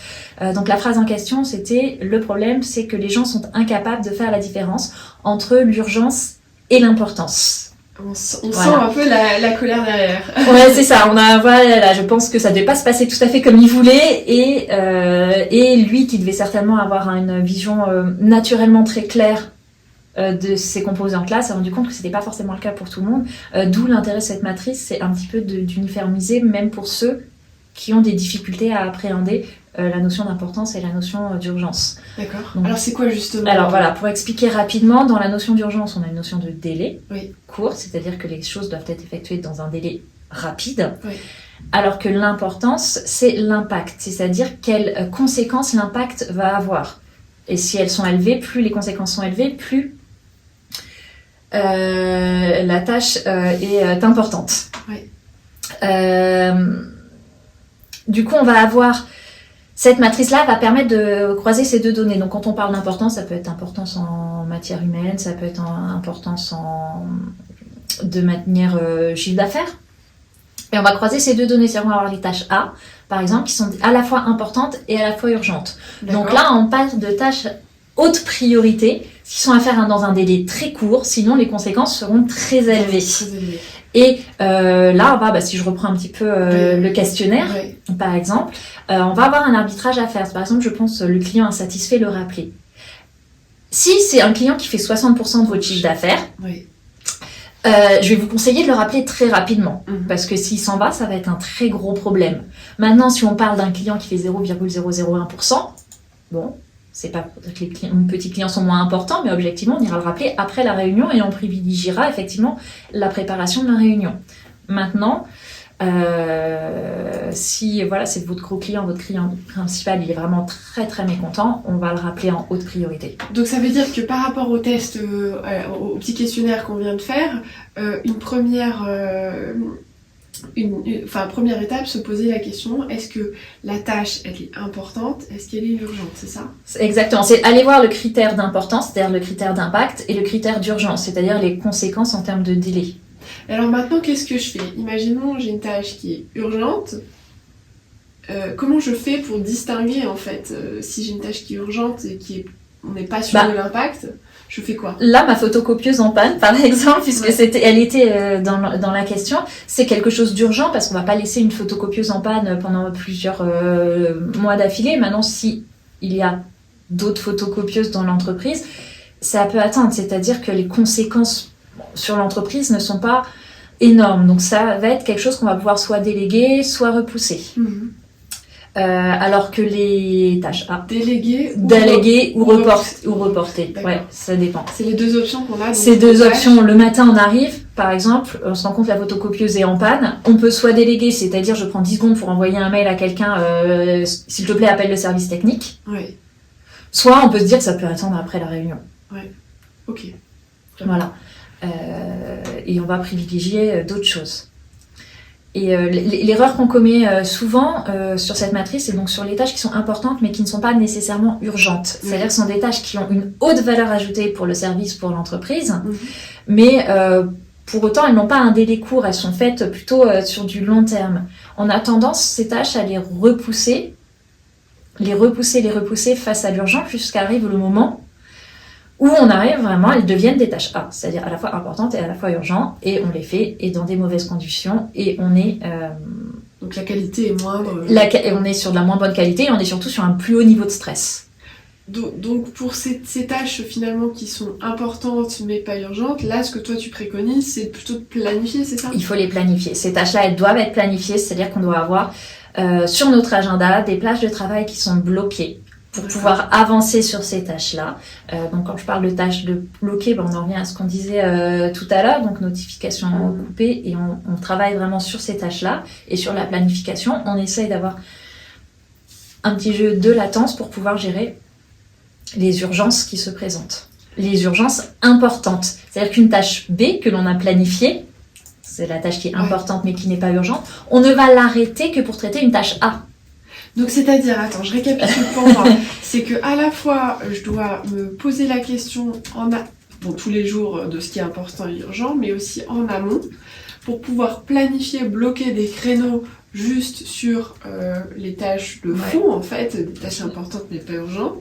Donc la phrase en question, c'était « Le problème, c'est que les gens sont incapables de faire la différence entre l'urgence et l'importance ». On sent un peu la colère derrière. Ouais, c'est ça. Voilà, je pense que ça devait pas se passer tout à fait comme il voulait, et lui qui devait certainement avoir une vision naturellement très claire de ces composantes-là, s'est rendu compte que c'était pas forcément le cas pour tout le monde. D'où l'intérêt de cette matrice, c'est un petit peu d'uniformiser, même pour ceux qui ont des difficultés à appréhender la notion d'importance et la notion d'urgence. D'accord. Donc, alors c'est quoi justement? Alors voilà, pour expliquer rapidement, dans la notion d'urgence, on a une notion de délai court, c'est-à-dire que les choses doivent être effectuées dans un délai rapide. Oui. Alors que l'importance, c'est l'impact, c'est-à-dire quelles conséquences l'impact va avoir. Et si elles sont élevées, plus les conséquences sont élevées, plus la tâche est importante. Oui. Du coup, on va avoir... Cette matrice-là va permettre de croiser ces deux données. Donc, quand on parle d'importance, ça peut être importance en matière humaine, ça peut être importance de manière chiffre d'affaires. Et on va croiser ces deux données. C'est-à-dire qu'on va avoir les tâches A, par exemple, qui sont à la fois importantes et à la fois urgentes. D'accord. Donc là, on passe de tâches haute priorité, qui sont à faire dans un délai très court, sinon les conséquences seront très élevées. Et là, si je reprends un petit peu le questionnaire, par exemple, on va avoir un arbitrage à faire. Par exemple, je pense le client insatisfait, le rappeler. Si c'est un client qui fait 60% de votre chiffre d'affaires, je vais vous conseiller de le rappeler très rapidement, parce que s'il s'en va, ça va être un très gros problème. Maintenant, si on parle d'un client qui fait 0,001%, bon, c'est pas que les petits clients sont moins importants, mais objectivement, on ira le rappeler après la réunion et on privilégiera effectivement la préparation de la réunion. Maintenant, si voilà, c'est votre gros client, votre client principal, il est vraiment très très mécontent, on va le rappeler en haute priorité. Donc ça veut dire que par rapport au test, au petit questionnaire qu'on vient de faire, première étape, se poser la question, est-ce que la tâche elle est importante, est-ce qu'elle est urgente, c'est ça? Exactement, c'est aller voir le critère d'importance, c'est-à-dire le critère d'impact, et le critère d'urgence, c'est-à-dire les conséquences en termes de délai. Alors maintenant, qu'est-ce que je fais? Imaginons j'ai une tâche qui est urgente. Comment je fais pour distinguer en fait si j'ai une tâche qui est urgente et on n'est pas sûr de l'impact? Je fais quoi? Là, ma photocopieuse en panne, par exemple, puisque elle était dans la question, c'est quelque chose d'urgent parce qu'on va pas laisser une photocopieuse en panne pendant plusieurs mois d'affilée. Maintenant, si il y a d'autres photocopieuses dans l'entreprise, ça peut attendre. C'est-à-dire que les conséquences sur l'entreprise ne sont pas énormes. Donc ça va être quelque chose qu'on va pouvoir soit déléguer, soit repousser. Alors que les tâches A, déléguer ou reporter. Ouais, ça dépend. C'est les deux options qu'on a. Ces deux options. Le matin, on arrive, par exemple, on se rend compte que la photocopieuse est en panne. On peut soit déléguer, c'est-à-dire je prends 10 secondes pour envoyer un mail à quelqu'un, s'il te plaît, appelle le service technique. Ouais. Soit on peut se dire que ça peut attendre après la réunion. Ouais. Ok. Voilà. Et on va privilégier d'autres choses. Et l'erreur qu'on commet souvent sur cette matrice, c'est donc sur les tâches qui sont importantes mais qui ne sont pas nécessairement urgentes. C'est-à-dire que ce sont des tâches qui ont une haute valeur ajoutée pour le service, pour l'entreprise, mais pour autant elles n'ont pas un délai court, elles sont faites plutôt sur du long terme. On a tendance, ces tâches, à les repousser face à l'urgence jusqu'à arrive le moment où on arrive vraiment, elles deviennent des tâches A, c'est-à-dire à la fois importantes et à la fois urgentes, et on les fait, et dans des mauvaises conditions, et on est Donc la qualité est moindre. On est sur de la moins bonne qualité et on est surtout sur un plus haut niveau de stress. Donc pour ces tâches finalement qui sont importantes mais pas urgentes, là ce que toi tu préconises c'est plutôt de planifier, c'est ça ? Il faut les planifier. Ces tâches-là, elles doivent être planifiées, c'est-à-dire qu'on doit avoir sur notre agenda des plages de travail qui sont bloquées pour pouvoir avancer sur ces tâches-là. Donc quand je parle de tâches de bloquées, on en revient à ce qu'on disait tout à l'heure, donc notification coupée, et on travaille vraiment sur ces tâches-là et sur la planification. On essaye d'avoir un petit jeu de latence pour pouvoir gérer les urgences qui se présentent. Les urgences importantes. C'est-à-dire qu'une tâche B que l'on a planifiée, c'est la tâche qui est importante mais qui n'est pas urgente, on ne va l'arrêter que pour traiter une tâche A. Donc c'est-à-dire, attends, je récapitule pour moi, c'est que à la fois je dois me poser la question tous les jours de ce qui est important et urgent, mais aussi en amont, pour pouvoir planifier, bloquer des créneaux juste sur les tâches de fond en fait, des tâches importantes mais pas urgentes.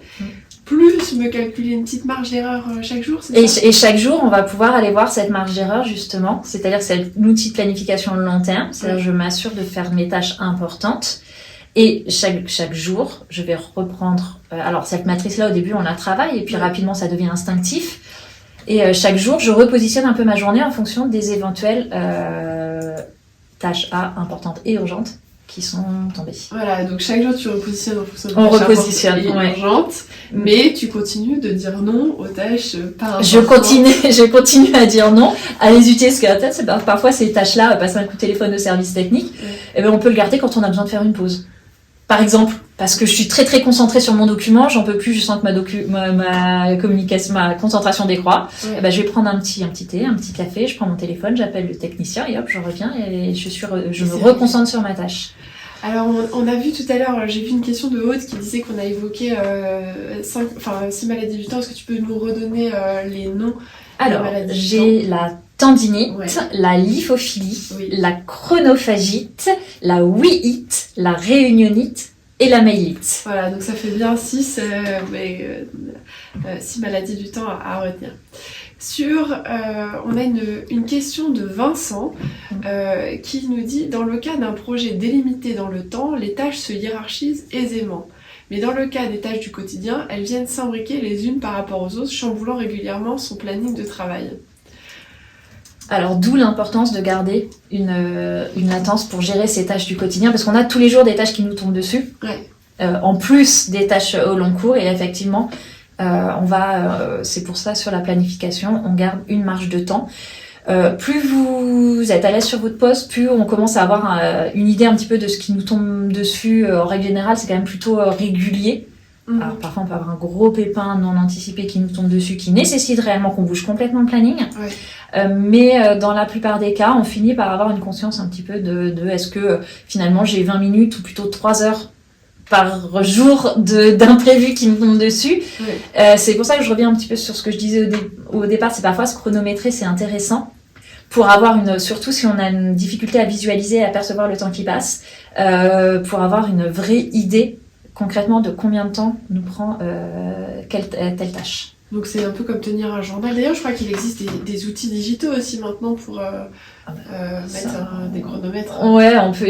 Plus me calculer une petite marge d'erreur chaque jour, c'est ça ? Et chaque jour, on va pouvoir aller voir cette marge d'erreur, justement. C'est-à-dire que c'est l'outil de planification long terme. C'est-à-dire que je m'assure de faire mes tâches importantes. Et chaque jour, je vais reprendre... alors, cette matrice-là, au début, on la travaille. Et puis, rapidement, ça devient instinctif. Et chaque jour, je repositionne un peu ma journée en fonction des éventuelles tâches A importantes et urgentes qui sont tombées. Voilà, donc chaque jour tu repositionnes en fonction de tâches importantes et urgentes, mais tu continues de dire non aux tâches pas importantes. Je continue à dire non, à les utiliser, parce que parfois ces tâches-là, passer un coup de téléphone au service technique, et on peut le garder quand on a besoin de faire une pause. Par exemple, parce que je suis très très concentrée sur mon document, j'en peux plus, je sens que ma communication, ma concentration décroît. Je vais prendre un petit thé, un petit café, je prends mon téléphone, j'appelle le technicien et hop, je reviens et je me reconcentre sur ma tâche. Alors on a vu tout à l'heure, j'ai vu une question de Aude qui disait qu'on a évoqué 6 maladies du temps. Est-ce que tu peux nous redonner les noms? Alors, j'ai la tendinite, la lipophilie, la chronophagite, la ouïite, la réunionite et la méylite. Voilà, donc ça fait bien 6 maladies du temps à retenir. On a une question de Vincent qui nous dit: dans le cas d'un projet délimité dans le temps, les tâches se hiérarchisent aisément. Mais dans le cas des tâches du quotidien, elles viennent s'imbriquer les unes par rapport aux autres, chamboulant régulièrement son planning de travail. Alors, d'où l'importance de garder une latence pour gérer ces tâches du quotidien, parce qu'on a tous les jours des tâches qui nous tombent dessus, en plus des tâches au long cours, et effectivement, c'est pour ça, sur la planification, on garde une marge de temps. Plus vous êtes à l'aise sur votre poste, plus on commence à avoir une idée un petit peu de ce qui nous tombe dessus. En règle générale, c'est quand même plutôt régulier. Alors parfois, on peut avoir un gros pépin non anticipé qui nous tombe dessus, qui nécessite réellement qu'on bouge complètement le planning. Mais dans la plupart des cas, on finit par avoir une conscience un petit peu de est-ce que finalement j'ai 20 minutes ou plutôt 3 heures par jour d'imprévus qui me tombent dessus. C'est pour ça que je reviens un petit peu sur ce que je disais au départ, c'est parfois se chronométrer, c'est intéressant pour avoir surtout si on a une difficulté à visualiser et à percevoir le temps qui passe, pour avoir une vraie idée concrètement de combien de temps nous prend telle tâche. Donc c'est un peu comme tenir un journal. D'ailleurs, je crois qu'il existe des outils digitaux aussi maintenant pour mettre des chronomètres. Ouais, on peut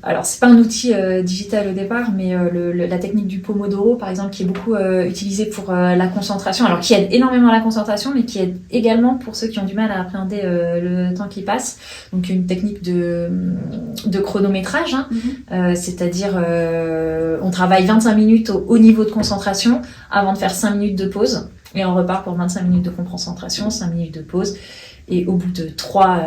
alors c'est pas un outil digital au départ, mais la technique du Pomodoro, par exemple, qui est beaucoup utilisée pour la concentration, alors qui aide énormément à la concentration, mais qui aide également pour ceux qui ont du mal à appréhender le temps qui passe. Donc une technique de chronométrage, c'est-à-dire on travaille 25 minutes au haut niveau de concentration avant de faire 5 minutes de pause, et on repart pour 25 minutes de concentration, 5 minutes de pause. Et au bout de 3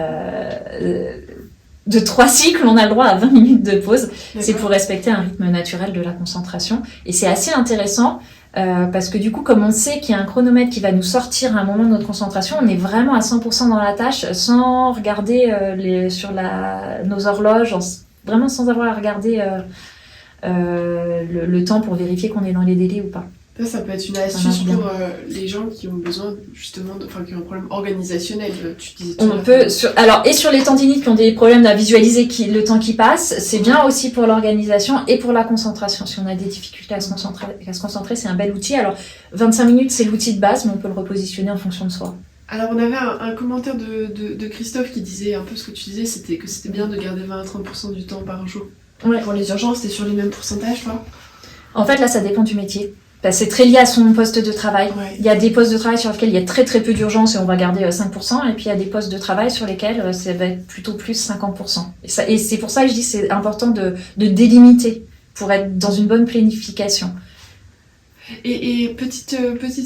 cycles, on a le droit à 20 minutes de pause. C'est pour respecter un rythme naturel de la concentration. Et c'est assez intéressant parce que du coup, comme on sait qu'il y a un chronomètre qui va nous sortir à un moment de notre concentration, on est vraiment à 100% dans la tâche sans regarder nos horloges, vraiment sans avoir à regarder le temps pour vérifier qu'on est dans les délais ou pas. Ça peut être une astuce pour les gens qui ont besoin justement qui ont un problème organisationnel. Tu disais et sur les tendinites qui ont des problèmes à visualiser le temps qui passe, c'est bien aussi pour l'organisation et pour la concentration. Si on a des difficultés à se concentrer, c'est un bel outil. Alors 25 minutes, c'est l'outil de base, mais on peut le repositionner en fonction de soi. Alors on avait un commentaire de Christophe qui disait un peu ce que tu disais, c'était que c'était bien de garder 20 à 30% du temps par jour. Ouais. Pour les urgences, c'était sur les mêmes pourcentages, toi? En fait, là, ça dépend du métier. C'est très lié à son poste de travail. Ouais. Il y a des postes de travail sur lesquels il y a très très peu d'urgence et on va garder 5%. Et puis il y a des postes de travail sur lesquels ça va être plutôt plus 50%. Et c'est pour ça que je dis que c'est important de délimiter pour être dans une bonne planification. Et petite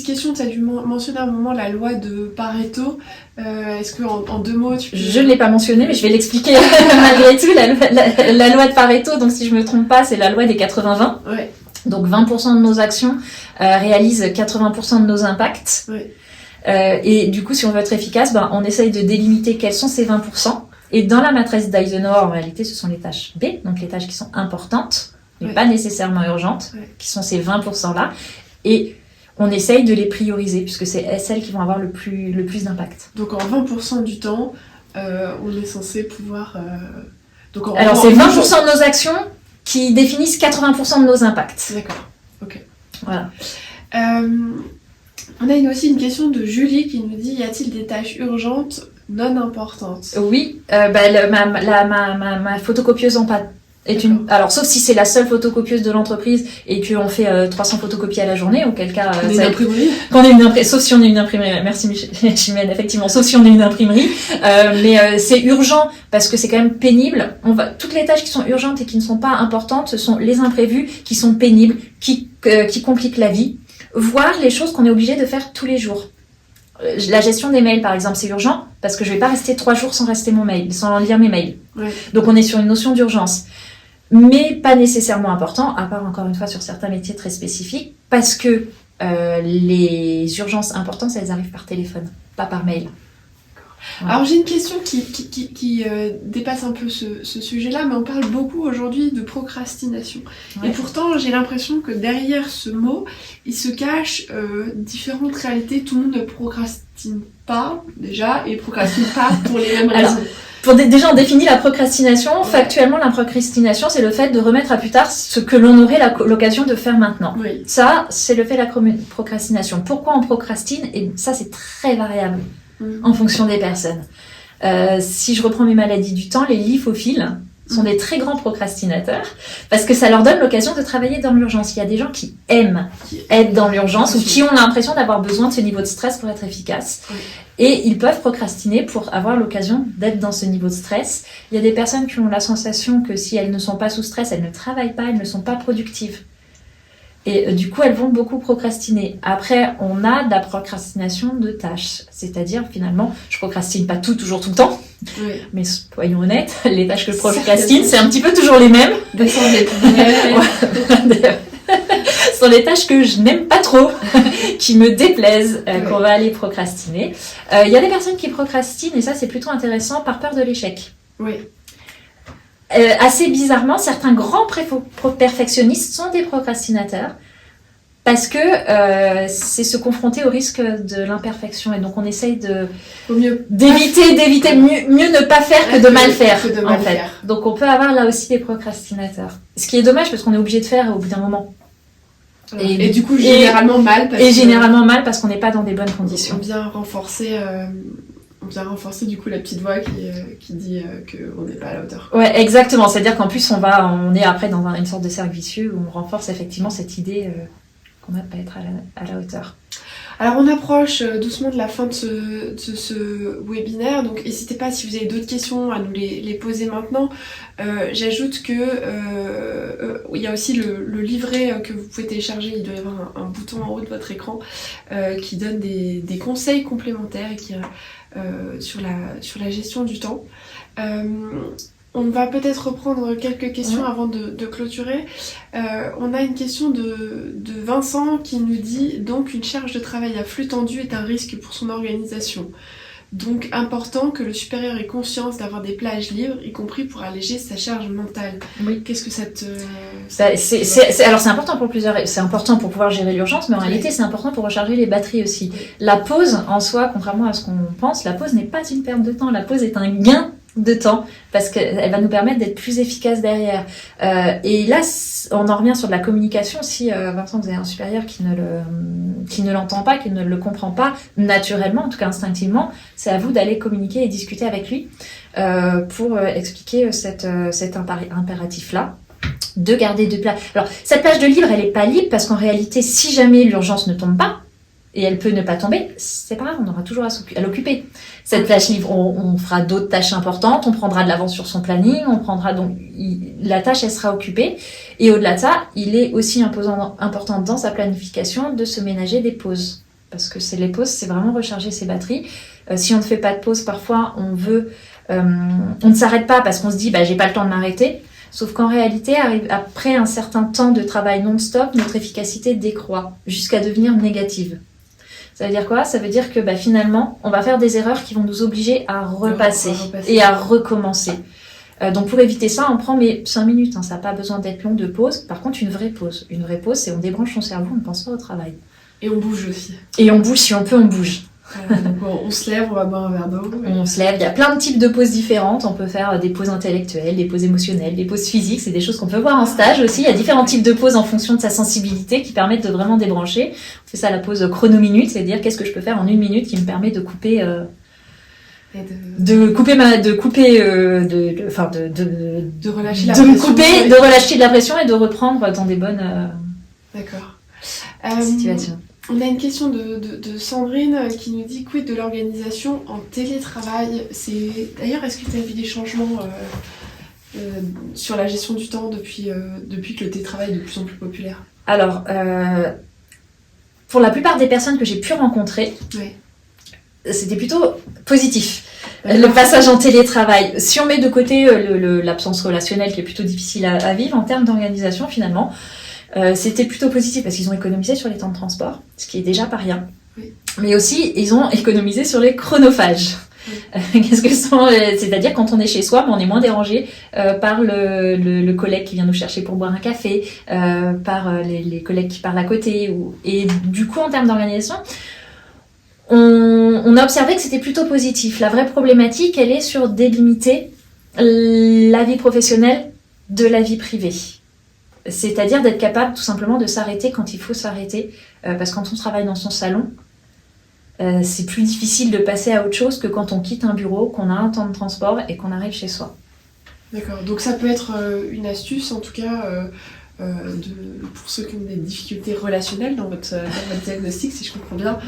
question, tu as dû mentionner à un moment la loi de Pareto. Est-ce qu'en 2 mots, tu peux... Je ne l'ai pas mentionné, mais je vais l'expliquer malgré tout. La loi de Pareto, donc si je me trompe pas, c'est la loi des 80-20. Ouais. Donc 20% de nos actions réalisent 80% de nos impacts. Ouais. Et du coup, si on veut être efficace, on essaye de délimiter quels sont ces 20%. Et dans la matrice d'Eisenhower, en réalité, ce sont les tâches B, donc les tâches qui sont importantes, mais pas nécessairement urgentes, qui sont ces 20%-là. Et on essaye de les prioriser, puisque c'est celles qui vont avoir le plus d'impact. Donc en 20% du temps, on est censé pouvoir... Alors c'est 20% de nos actions qui définissent 80% de nos impacts. D'accord, ok. Voilà. On a aussi une question de Julie qui nous dit, y a-t-il des tâches urgentes non importantes? Oui, ma photocopieuse en pâte est une... Alors, sauf si c'est la seule photocopieuse de l'entreprise et qu'on fait 300 photocopies à la journée, auquel cas... Sauf si on est une imprimerie. Merci Chimène, effectivement. Sauf si on est une imprimerie. Mais c'est urgent parce que c'est quand même pénible. Toutes les tâches qui sont urgentes et qui ne sont pas importantes, ce sont les imprévus qui sont pénibles, qui compliquent la vie, voire les choses qu'on est obligé de faire tous les jours. La gestion des mails, par exemple, c'est urgent parce que je vais pas rester 3 jours sans lire mes mails. Ouais. Donc on est sur une notion d'urgence. Mais pas nécessairement important, à part encore une fois sur certains métiers très spécifiques, parce que les urgences importantes, elles arrivent par téléphone, pas par mail. Ouais. Alors j'ai une question qui dépasse un peu ce sujet-là, mais on parle beaucoup aujourd'hui de procrastination. Ouais. Et pourtant, j'ai l'impression que derrière ce mot, il se cache différentes réalités. Tout le monde ne procrastine pas, déjà, et procrastine pas pour les mêmes raisons. Déjà, on définit la procrastination. Ouais. Factuellement, la procrastination, c'est le fait de remettre à plus tard ce que l'on aurait l'occasion de faire maintenant. Oui. Ça, c'est le fait de la procrastination. Pourquoi on procrastine? Et ça, c'est très variable en fonction des personnes. Si je reprends mes maladies du temps, les lipophiles sont des très grands procrastinateurs parce que ça leur donne l'occasion de travailler dans l'urgence. Il y a des gens qui aiment être dans l'urgence ou qui ont l'impression d'avoir besoin de ce niveau de stress pour être efficace. Oui. Et ils peuvent procrastiner pour avoir l'occasion d'être dans ce niveau de stress. Il y a des personnes qui ont la sensation que si elles ne sont pas sous stress, elles ne travaillent pas, elles ne sont pas productives. Et du coup, elles vont beaucoup procrastiner. Après, on a de la procrastination de tâches. C'est-à-dire, finalement, je procrastine pas toujours tout le temps. Oui. Mais soyons honnêtes, les tâches que je procrastine, c'est un petit peu toujours les mêmes. Ce sont les tâches que je n'aime pas trop, qui me déplaisent, qu'on va aller procrastiner. Il y a des personnes qui procrastinent, et ça c'est plutôt intéressant, par peur de l'échec. Oui. Assez bizarrement, certains grands perfectionnistes sont des procrastinateurs, parce que c'est se confronter au risque de l'imperfection. Et donc on essaye d'éviter mieux ne pas faire que de mal faire, en fait. Donc on peut avoir là aussi des procrastinateurs. Ce qui est dommage, parce qu'on est obligé de faire au bout d'un moment. Et du coup, généralement mal parce qu'on n'est pas dans des bonnes conditions. On vient renforcer du coup la petite voix qui dit qu'on n'est pas à la hauteur. Ouais, exactement. C'est-à-dire qu'en plus, on est après dans une sorte de cercle vicieux où on renforce effectivement cette idée qu'on n'a pas être à la hauteur. Alors on approche doucement de la fin de ce webinaire, donc n'hésitez pas si vous avez d'autres questions à nous les poser maintenant. J'ajoute que il y a aussi le livret que vous pouvez télécharger, il doit y avoir un bouton en haut de votre écran qui donne des conseils complémentaires et qui sur la gestion du temps. On va peut-être reprendre quelques questions avant de clôturer. On a une question de Vincent qui nous dit « Donc une charge de travail à flux tendu est un risque pour son organisation. Donc important que le supérieur ait conscience d'avoir des plages libres, y compris pour alléger sa charge mentale. » Oui. Qu'est-ce que ça te... Alors c'est important pour c'est important pour pouvoir gérer l'urgence, mais en réalité c'est important pour recharger les batteries aussi. La pause en soi, contrairement à ce qu'on pense, la pause n'est pas une perte de temps. La pause est un gain de temps parce qu'elle va nous permettre d'être plus efficace derrière. Et là, on en revient sur de la communication. Si Vincent, vous avez un supérieur qui ne l'entend pas, qui ne le comprend pas naturellement, en tout cas instinctivement, c'est à vous d'aller communiquer et discuter avec lui pour expliquer cet impératif-là. De garder de place. Alors, cette plage de libre, elle n'est pas libre parce qu'en réalité, si jamais l'urgence ne tombe pas, et elle peut ne pas tomber, c'est pas grave, on aura toujours à l'occuper. Cette plage libre, on fera d'autres tâches importantes, on prendra de l'avance sur son planning, la tâche, elle sera occupée. Et au-delà de ça, il est aussi important dans sa planification de se ménager des pauses. Parce que les pauses, c'est vraiment recharger ses batteries. Si on ne fait pas de pause, parfois, on ne s'arrête pas parce qu'on se dit, j'ai pas le temps de m'arrêter. Sauf qu'en réalité, après un certain temps de travail non-stop, notre efficacité décroît jusqu'à devenir négative. Ça veut dire quoi ? Ça veut dire que finalement, on va faire des erreurs qui vont nous obliger à repasser et à recommencer. Donc pour éviter ça, on prend 5 minutes. Ça n'a pas besoin d'être long de pause. Par contre, une vraie pause. Une vraie pause, c'est on débranche son cerveau, on ne pense pas au travail. Et on bouge aussi. Et on bouge, si on peut, on bouge. Donc on se lève, on va boire un verre d'eau. On se lève, il y a plein de types de pauses différentes. On peut faire des pauses intellectuelles, des pauses émotionnelles, des pauses physiques. C'est des choses qu'on peut voir en stage aussi. Il y a différents types de pauses en fonction de sa sensibilité qui permettent de vraiment débrancher. On fait ça la pause chrono-minute, c'est-à-dire qu'est-ce que je peux faire en 1 minute qui me permet de couper... de relâcher de la pression et de reprendre dans des bonnes situations. On a une question de Sandrine qui nous dit quid de l'organisation en télétravail. D'ailleurs, est-ce que tu as vu des changements sur la gestion du temps depuis que le télétravail est de plus en plus populaire ? Alors, pour la plupart des personnes que j'ai pu rencontrer, c'était plutôt positif. Le passage en télétravail. Si on met de côté l'absence relationnelle qui est plutôt difficile à vivre en termes d'organisation finalement, c'était plutôt positif parce qu'ils ont économisé sur les temps de transport, ce qui est déjà pas rien. Oui. Mais aussi, ils ont économisé sur les chronophages. Oui. Qu'est-ce que sont C'est-à-dire quand on est chez soi, on est moins dérangé par le collègue qui vient nous chercher pour boire un café, par les collègues qui parlent à côté. Et du coup, en termes d'organisation, on a observé que c'était plutôt positif. La vraie problématique, elle est sur délimiter la vie professionnelle de la vie privée. C'est-à-dire d'être capable tout simplement de s'arrêter quand il faut s'arrêter. Parce que quand on travaille dans son salon, c'est plus difficile de passer à autre chose que quand on quitte un bureau, qu'on a un temps de transport et qu'on arrive chez soi. D'accord, donc ça peut être une astuce en tout cas pour ceux qui ont des difficultés relationnelles dans votre diagnostic, si je comprends bien,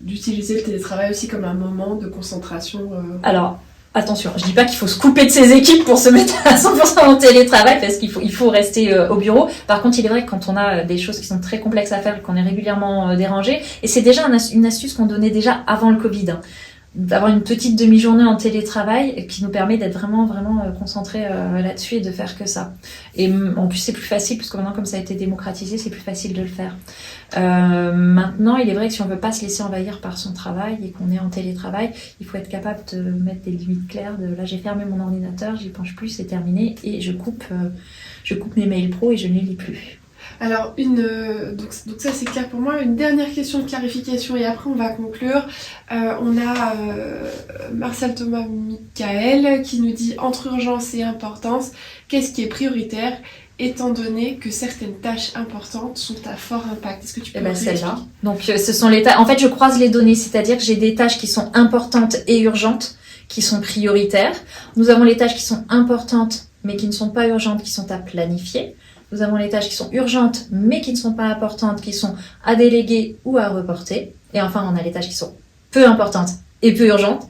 d'utiliser le télétravail aussi comme un moment de concentration. Alors, attention, je dis pas qu'il faut se couper de ses équipes pour se mettre à 100% en télétravail parce qu'il faut rester au bureau. Par contre, il est vrai que quand on a des choses qui sont très complexes à faire et qu'on est régulièrement dérangé, et c'est déjà une astuce qu'on donnait déjà avant le Covid, d'avoir une petite demi-journée en télétravail qui nous permet d'être vraiment concentrés là-dessus et de faire que ça. Et en plus, c'est plus facile puisque maintenant, comme ça a été démocratisé, c'est plus facile de le faire. Maintenant, il est vrai que si on veut pas se laisser envahir par son travail et qu'on est en télétravail, il faut être capable de mettre des limites claires. Là, j'ai fermé mon ordinateur, j'y penche plus, c'est terminé et je coupe mes mails pro et je ne les lis plus. Alors, donc ça c'est clair pour moi. Une dernière question de clarification et après on va conclure. On a Marcel Thomas Michael qui nous dit entre urgence et importance, qu'est-ce qui est prioritaire étant donné que certaines tâches importantes sont à fort impact. Est-ce que tu peux celle-là. Donc ce sont les tâches. En fait, je croise les données, c'est-à-dire que j'ai des tâches qui sont importantes et urgentes, qui sont prioritaires. Nous avons les tâches qui sont importantes mais qui ne sont pas urgentes, qui sont à planifier. Nous avons les tâches qui sont urgentes, mais qui ne sont pas importantes, qui sont à déléguer ou à reporter. Et enfin, on a les tâches qui sont peu importantes et peu urgentes,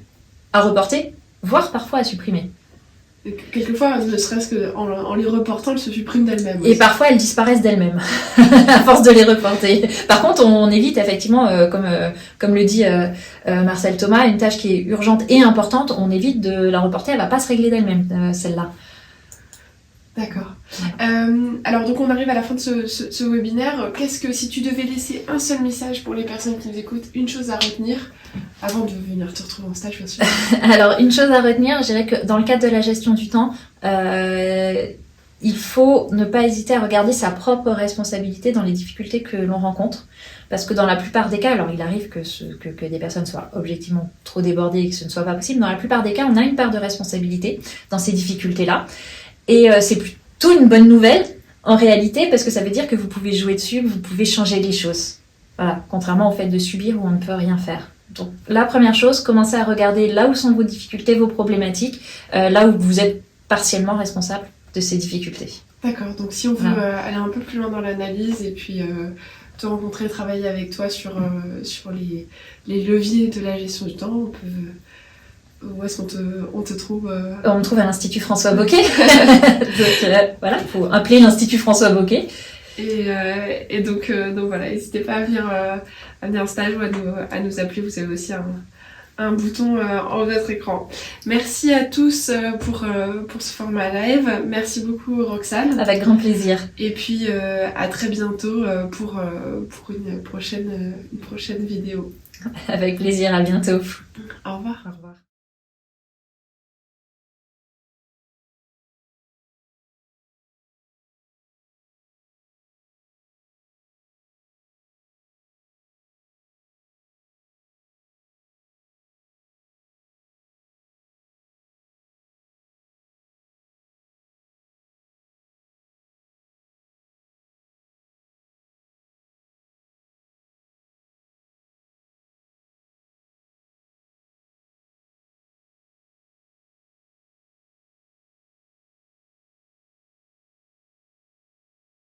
à reporter, voire parfois à supprimer. Et quelquefois, ne serait-ce qu'en les reportant, elles se suppriment d'elles-mêmes. Et parfois, elles disparaissent d'elles-mêmes, à force de les reporter. Par contre, on évite effectivement, comme le dit Marcel Thomas, une tâche qui est urgente et importante, on évite de la reporter, elle ne va pas se régler d'elle-même, celle-là. D'accord. Alors donc on arrive à la fin de ce webinaire. Si tu devais laisser un seul message pour les personnes qui nous écoutent, une chose à retenir, avant de venir te retrouver en stage bien sûr. Alors une chose à retenir, je dirais que dans le cadre de la gestion du temps, il faut ne pas hésiter à regarder sa propre responsabilité dans les difficultés que l'on rencontre. Parce que dans la plupart des cas, alors il arrive que des personnes soient objectivement trop débordées et que ce ne soit pas possible, dans la plupart des cas, on a une part de responsabilité dans ces difficultés-là. Et c'est plutôt une bonne nouvelle, en réalité, parce que ça veut dire que vous pouvez jouer dessus, vous pouvez changer les choses. Voilà, contrairement au fait de subir où on ne peut rien faire. Donc la première chose, commencez à regarder là où sont vos difficultés, vos problématiques, là où vous êtes partiellement responsable de ces difficultés. D'accord, donc si on veut aller un peu plus loin dans l'analyse et puis te rencontrer, travailler avec toi sur les leviers de la gestion du temps, on peut... Où est-ce qu'on te trouve On me trouve à l'Institut François Bocquet. Donc voilà, il faut appeler l'Institut François Bocquet. Et donc voilà, n'hésitez pas à venir en stage ou à nous appeler, vous avez aussi un bouton en votre écran. Merci à tous pour ce format live. Merci beaucoup Roxane. Avec grand plaisir. Et puis à très bientôt pour une prochaine vidéo. Avec plaisir, à bientôt. Au revoir.